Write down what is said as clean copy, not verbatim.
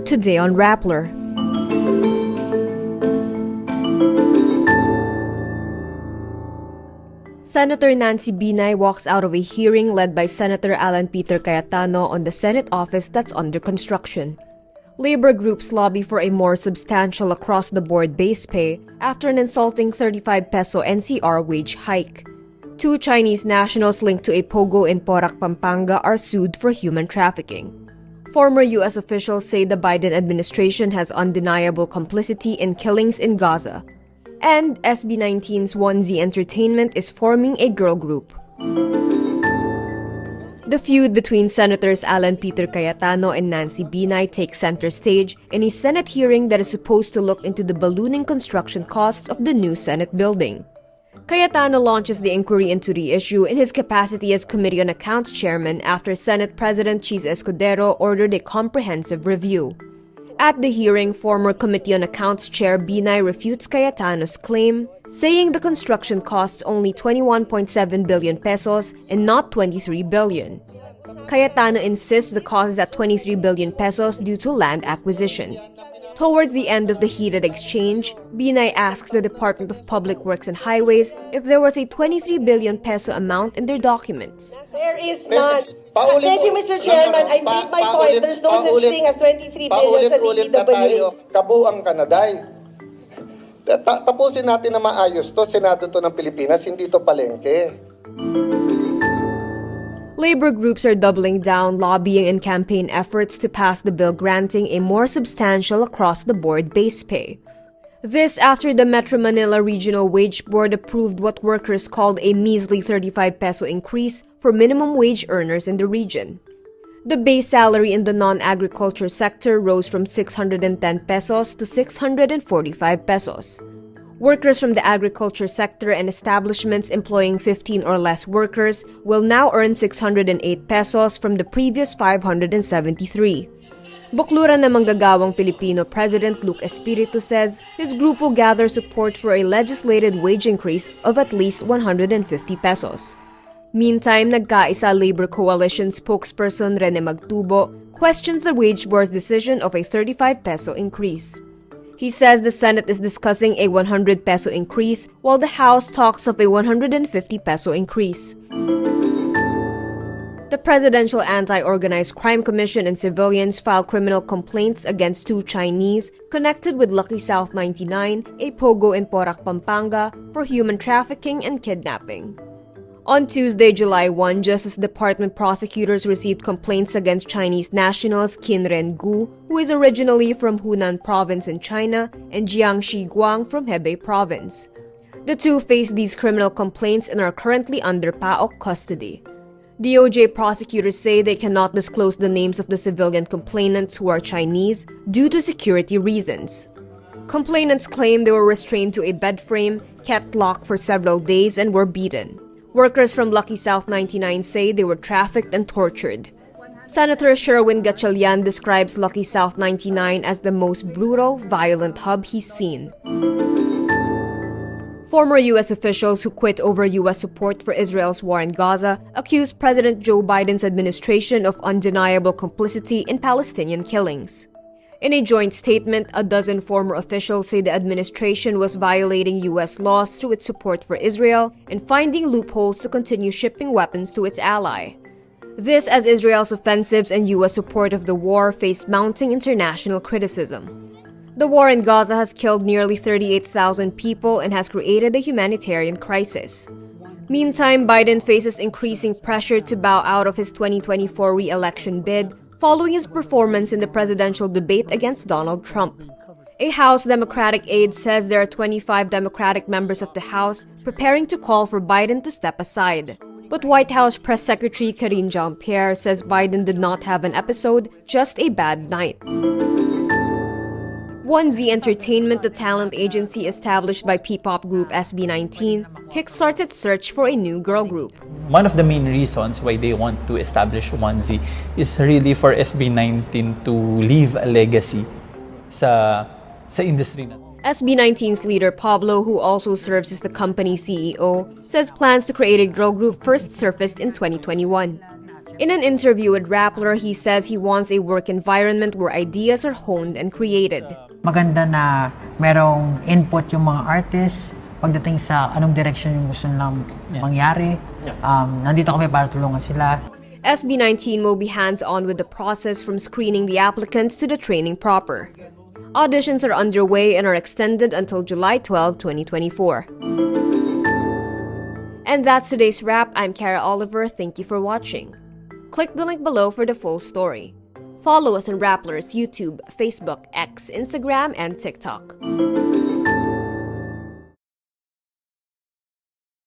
Today on Rappler. Senator Nancy Binay walks out of a hearing led by Senator Alan Peter Cayetano on the Senate office that's under construction. Labor groups lobby for a more substantial across-the-board base pay after an insulting 35 peso NCR wage hike. 2 Chinese nationals linked to a POGO in Porac, Pampanga are sued for human trafficking. Former U.S. officials say the Biden administration has undeniable complicity in killings in Gaza. And SB19's 1Z Entertainment is forming a girl group. The feud between Senators Alan Peter Cayetano and Nancy Binay takes center stage in a Senate hearing that is supposed to look into the ballooning construction costs of the new Senate building. Cayetano launches the inquiry into the issue in his capacity as Committee on Accounts Chairman after Senate President Cheese Escudero ordered a comprehensive review. At the hearing, former Committee on Accounts Chair Binay refutes Cayetano's claim, saying the construction costs only 21.7 billion pesos and not 23 billion. Cayetano insists the cost is at 23 billion pesos due to land acquisition. Towards the end of the heated exchange, Binay asks the Department of Public Works and Highways if there was a 23 billion peso amount in their documents. There is none. Thank you, Mr. Chairman. I made my point. There's no such thing as 23 billion sa DPWH. Kabuang Kanaday. Tapusin natin na maayos to. Senado to ng Pilipinas, hindi to palengke. Labor groups are doubling down lobbying and campaign efforts to pass the bill granting a more substantial across-the-board base pay. This after the Metro Manila Regional Wage Board approved what workers called a measly 35 peso increase for minimum wage earners in the region. The base salary in the non-agriculture sector rose from 610 pesos to 645 pesos. Workers from the agriculture sector and establishments employing 15 or less workers will now earn 608 pesos from the previous 573. Bukluran ng Manggagawang Pilipino President Luke Espiritu says his group will gather support for a legislated wage increase of at least 150 pesos. Meantime, Nagkaisa Labor Coalition spokesperson Rene Magtubo questions the wage board's decision of a 35 peso increase. He says the Senate is discussing a 100 peso increase while the House talks of a 150 peso increase. The Presidential Anti-Organized Crime Commission and civilians filed criminal complaints against 2 Chinese connected with Lucky South 99, a POGO in Porac, Pampanga, for human trafficking and kidnapping. On Tuesday, July 1, Justice Department prosecutors received complaints against Chinese nationals Qin Rengu, who is originally from Hunan Province in China, and Jiangxi Guang from Hebei Province. The 2 face these criminal complaints and are currently under PAOK custody. DOJ prosecutors say they cannot disclose the names of the civilian complainants who are Chinese due to security reasons. Complainants claim they were restrained to a bed frame, kept locked for several days, and were beaten. Workers from Lucky South 99 say they were trafficked and tortured. Senator Sherwin Gatchalian describes Lucky South 99 as the most brutal, violent hub he's seen. Former U.S. officials who quit over U.S. support for Israel's war in Gaza accused President Joe Biden's administration of undeniable complicity in Palestinian killings. In a joint statement, a dozen former officials say the administration was violating U.S. laws through its support for Israel and finding loopholes to continue shipping weapons to its ally. This as Israel's offensives and U.S. support of the war face mounting international criticism. The war in Gaza has killed nearly 38,000 people and has created a humanitarian crisis. Meantime, Biden faces increasing pressure to bow out of his 2024 re-election bid following his performance in the presidential debate against Donald Trump. A House Democratic aide says there are 25 Democratic members of the House preparing to call for Biden to step aside. But White House Press Secretary Karine Jean-Pierre says Biden did not have an episode, just a bad night. 1Z Entertainment, the talent agency established by P-pop group SB19, kickstarts its search for a new girl group. One of the main reasons why they want to establish 1Z is really for SB19 to leave a legacy sa industry. SB19's leader Pablo, who also serves as the company's CEO, says plans to create a girl group first surfaced in 2021. In an interview with Rappler, he says he wants a work environment where ideas are honed and created. Maganda na merong input yung mga artists pagdating sa anong direction yung gusto nilang mangyari. Nandito kami para tulungan sila. SB19 will be hands-on with the process from screening the applicants to the training proper. Auditions are underway and are extended until July 12, 2024. And that's today's wrap. I'm Kara Oliver. Thank you for watching. Click the link below for the full story. Follow us on Rappler's YouTube, Facebook, X, Instagram, and TikTok.